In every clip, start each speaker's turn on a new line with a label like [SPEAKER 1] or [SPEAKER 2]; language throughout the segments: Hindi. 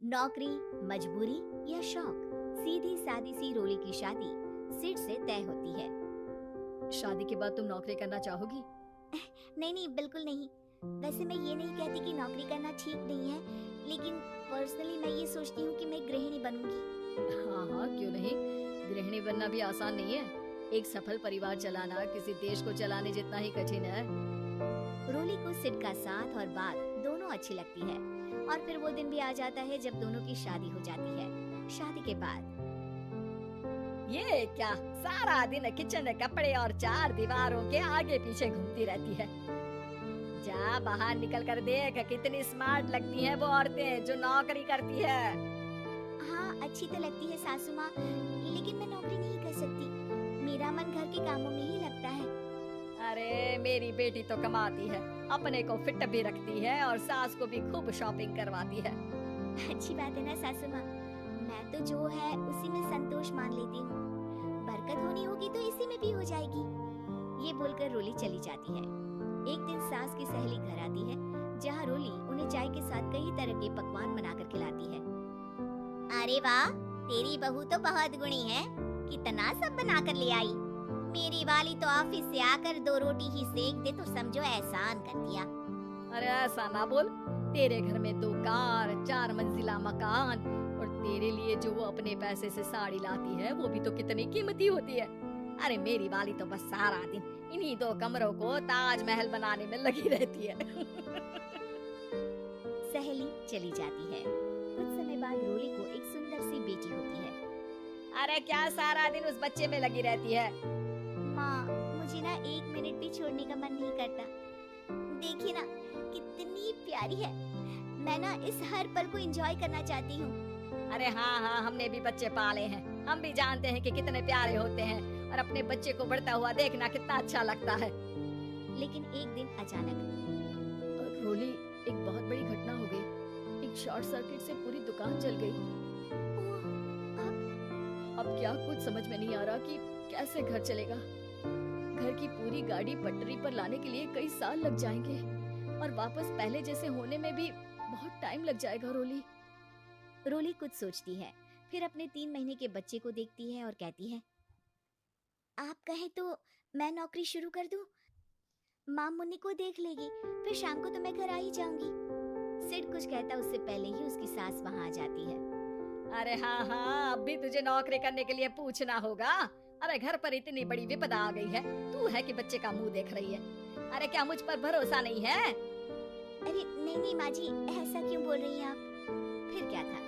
[SPEAKER 1] नौकरी, मजबूरी या शौक, सीधी सादी सी रोली की शादी सिड से तय होती है।
[SPEAKER 2] शादी के बाद तुम नौकरी करना चाहोगी?
[SPEAKER 1] नहीं नहीं, बिल्कुल नहीं। वैसे मैं ये नहीं कहती कि नौकरी करना ठीक नहीं है, लेकिन पर्सनली मैं ये सोचती हूँ कि मैं गृहिणी बनूंगी।
[SPEAKER 2] हाँ हाँ, क्यों नहीं। गृहिणी बनना भी आसान नहीं है। एक सफल परिवार चलाना किसी देश को चलाने जितना ही कठिन है।
[SPEAKER 1] रोली को सिड का साथ और बात दोनों अच्छी लगती है, और फिर वो दिन भी आ जाता है जब दोनों की शादी हो जाती है। शादी के बाद
[SPEAKER 2] ये क्या, सारा दिन किचन में कपड़े और चार दीवारों के आगे पीछे घूमती रहती है। जा बाहर निकल कर देख, कितनी स्मार्ट लगती हैं वो औरतें जो नौकरी करती है।
[SPEAKER 1] हाँ, अच्छी तो लगती है सासू माँ, लेकिन मैं नौकरी नहीं कर सकती। मेरा मन घर के कामों में ही लगता है।
[SPEAKER 2] अरे मेरी बेटी तो कमाती है, अपने को फिट भी रखती है और सास को भी खूब शॉपिंग करवाती है।
[SPEAKER 1] अच्छी बात है ना सासू माँ, मैं तो जो है उसी में संतोष मान लेती हूँ। बरकत होनी होगी तो इसी में भी हो जाएगी। ये बोलकर रोली चली जाती है। एक दिन सास की सहेली घर आती है, जहाँ रोली उन्हें चाय के साथ कई तरह के पकवान बनाकर खिलाती है। अरे वाह, तेरी बहू तो बहुत गुणी है, कितना सब बनाकर ले आई। मेरी वाली तो ऑफिस से आकर 2 रोटी ही सेक दे तो समझो एहसान कर दिया।
[SPEAKER 2] अरे ऐसा ना बोल, तेरे घर में 2 कार, 4 मंजिला मकान और तेरे लिए जो वो अपने पैसे से साड़ी लाती है वो भी तो कितनी कीमती होती है। अरे मेरी वाली तो बस सारा दिन इन्हीं 2 कमरों को ताजमहल बनाने में लगी रहती है।
[SPEAKER 1] सहेली चली जाती है। कुछ समय बाद रोली को एक सुंदर सी बेटी होती है।
[SPEAKER 2] अरे क्या सारा दिन उस बच्चे में लगी रहती है?
[SPEAKER 1] माँ, मुझे ना 1 मिनट भी छोड़ने का मन नहीं करता। देखिए ना, कितनी प्यारी है। मैं ना इस हर पल को एंजॉय करना चाहती हूँ।
[SPEAKER 2] अरे हाँ हाँ, हमने भी बच्चे पाले हैं, हम भी जानते हैं कि कितने प्यारे होते हैं और अपने बच्चे को बढ़ता हुआ देखना कितना अच्छा लगता है।
[SPEAKER 1] लेकिन एक दिन अचानक
[SPEAKER 2] रोली, एक बहुत बड़ी घटना हो गई। एक शॉर्ट सर्किट से पूरी दुकान जल गई।
[SPEAKER 1] ओह,
[SPEAKER 2] अब क्या कुछ समझ में नहीं आ रहा कि कैसे घर चलेगा। घर की पूरी गाड़ी पटरी पर लाने के लिए कई साल लग जाएंगे और वापस पहले जैसे होने में भी बहुत टाइम लग जाएगा।
[SPEAKER 1] रोली कुछ सोचती है, फिर अपने 3 महीने के बच्चे को देखती है और कहती है, आप कहें तो मैं नौकरी शुरू कर दूं? माँ मुन्नी को देख लेगी, फिर शाम को तो मैं घर आ ही जाऊंगी। सिड कुछ कहता उससे पहले ही उसकी सास वहां आ जाती है।
[SPEAKER 2] अरे हाँ हाँ, अब भी तुझे नौकरी करने के लिए पूछना होगा। अरे घर पर इतनी बड़ी विपदा आ गई है, तू है कि बच्चे का मुंह देख रही है। अरे क्या मुझ पर भरोसा नहीं है?
[SPEAKER 1] अरे नहीं नहीं माँ जी, ऐसा क्यों बोल रही हैं आप? फिर क्या था,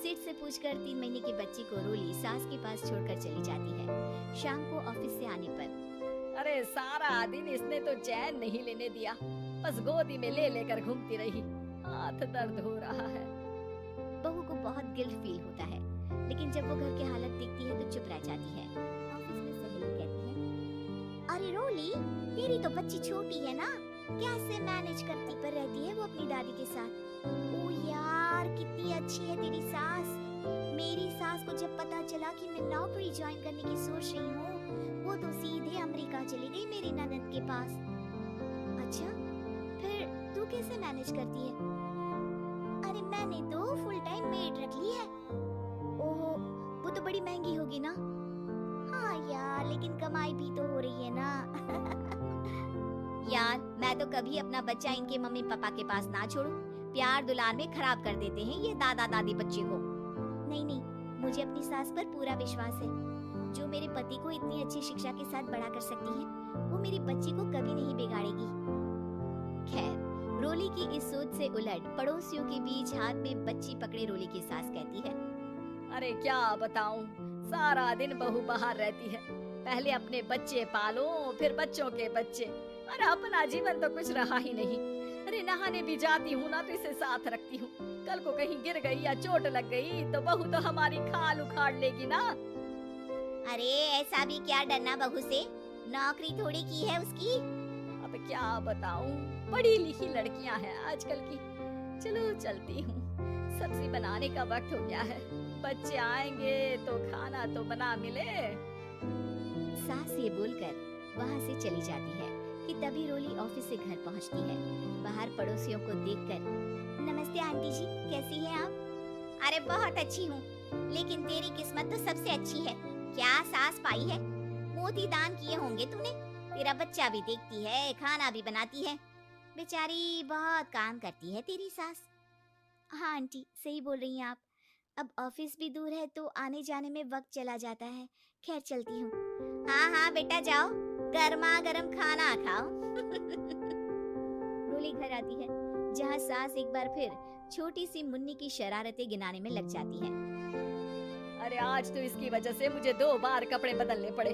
[SPEAKER 1] सिड से पूछकर 3 महीने के बच्चे को रोली सास के पास छोड़कर चली जाती है। शाम को ऑफिस से आने पर
[SPEAKER 2] अरे सारा दिन इसने तो चैन नहीं लेने दिया, बस गोदी में ले लेकर घूमती रही। हाथ दर्द हो रहा है।
[SPEAKER 1] बहू को बहुत गिल्ट फील होता है, लेकिन जब वो घर की हालत देखती है तो चुप रह जाती है। ऑफिस में सहेली कहती है, अरे रोली, तेरी तो बच्ची छोटी है ना, कैसे मैनेज करती पर रहती है वो अपनी दादी के साथ। ओ यार, कितनी अच्छी है तेरी सास। मेरी सास को जब पता चला कि मैं नौकरी ज्वाइन करने की सोच रही हूँ, वो तो सीधे अमेरिका चली गई मेरी ननद के पास। अच्छा, फिर तू कैसे मैनेज करती है? अरे मैंने तो फुल टाइम मेड रख ली है। ओहो, वो तो बड़ी महंगी होगी ना? हाँ यार, लेकिन कमाई भी तो हो रही है ना। यार, मैं तो कभी अपना बच्चा इनके मम्मी पापा के पास ना छोड़ूं। प्यार दुलार में खराब कर देते हैं ये दादा दादी बच्चे को। नहीं नहीं, मुझे अपनी सास पर पूरा विश्वास है। जो मेरे पति को इतनी अच्छी शिक्षा के साथ बड़ा कर सकती है, वो मेरी बच्ची को कभी नहीं बिगाड़ेगी। खैर, रोली की इस सोच से उलट पड़ोसियों के बीच हाथ में बच्ची पकड़े रोली की सास कहती है,
[SPEAKER 2] अरे क्या बताऊं, सारा दिन बहू बाहर रहती है। पहले अपने बच्चे पालो, फिर बच्चों के बच्चे। अरे अपना जीवन तो कुछ रहा ही नहीं। अरे नहाने भी जाती हूँ ना तो इसे साथ रखती हूँ। कल को कहीं गिर गई या चोट लग गई तो बहू तो हमारी खाल उखाड़ लेगी ना।
[SPEAKER 1] अरे ऐसा भी क्या डरना बहू से, नौकरी थोड़ी की है उसकी।
[SPEAKER 2] अब क्या बताऊं, पढ़ी लिखी लड़कियां हैं आजकल की। चलो चलती हूँ, सब्जी बनाने का वक्त हो गया है। बच्चे आएंगे तो खाना तो बना मिले।
[SPEAKER 1] सास ये बोलकर वहाँ से चली जाती है कि तभी रोली ऑफिस से घर पहुँचती है। बाहर पड़ोसियों को देखकर, नमस्ते आंटी जी, कैसी हैं आप? अरे बहुत अच्छी हूँ, लेकिन तेरी किस्मत तो सबसे अच्छी है। क्या सास पाई है, मोती दान किए होंगे तूने। तेरा बच्चा भी देखती है, खाना भी बनाती है। बेचारी बहुत काम करती है तेरी सास। हाँ आंटी, सही बोल रही हैं आप। अब ऑफिस भी दूर है तो आने जाने में वक्त चला जाता है। खैर चलती हूँ। हाँ हाँ बेटा जाओ, गर्मा गर्म खाना खाओ। रोली घर आती है, जहाँ सास एक बार फिर छोटी सी मुन्नी की शरारतें गिनाने में लग जाती है।
[SPEAKER 2] अरे आज तो इसकी वजह से मुझे 2 बार कपड़े बदलने पड़े।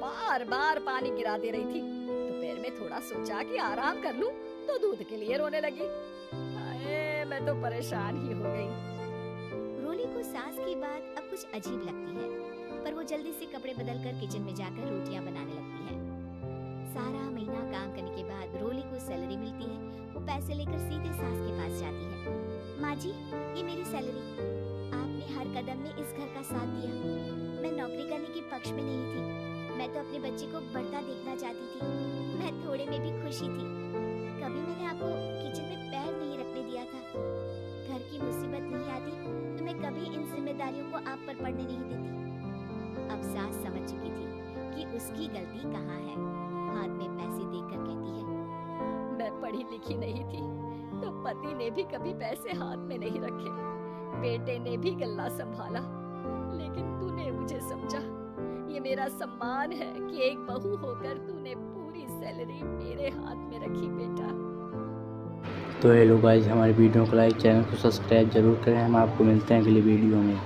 [SPEAKER 2] बार बार पानी गिरा दे रही थी। दोपहर में थोड़ा सोचा कि आराम कर लूं, तो दूध के लिए रोने लगी। हाय, मैं तो परेशान ही हो गई।
[SPEAKER 1] रोली को सास की बात अब कुछ अजीब लगती है, पर वो जल्दी से कपड़े बदलकर किचन में जाकर रोटियां बनाने लगती है। सारा महीना काम करने के बाद रोली को सैलरी मिलती है। वो पैसे लेकर सीधे सास के पास जाती है। माँ जी, ये मेरी सैलरी। आपने हर कदम में इस घर का साथ दिया। मैं नौकरी करने के पक्ष में नहीं थी, मैं तो अपने बच्चे को बढ़ता देखना चाहती थी। मैं थोड़े में भी खुशी थी। कभी मैंने आपको किचन में पैर नहीं रखने दिया था। घर की मुसीबत नहीं आती तो मैं कभी इन जिम्मेदारियों को आप पर पड़ने नहीं देती। अब सास समझ चुकी थी कि उसकी गलती कहाँ है। हाथ में पैसे देकर कहती है,
[SPEAKER 2] मैं पढ़ी लिखी नहीं थी तो पति ने भी कभी पैसे हाथ में नहीं रखे, बेटे ने भी गल्ला संभाला, लेकिन तूने मुझे समझा। ये मेरा सम्मान है कि एक बहू होकर तूने पूरी सैलरी मेरे हाथ में रखी बेटा।
[SPEAKER 3] तो हेलो गाइस, हमारे वीडियो को लाइक, चैनल को सब्सक्राइब जरूर करें। हम आपको मिलते हैं अगली वीडियो में।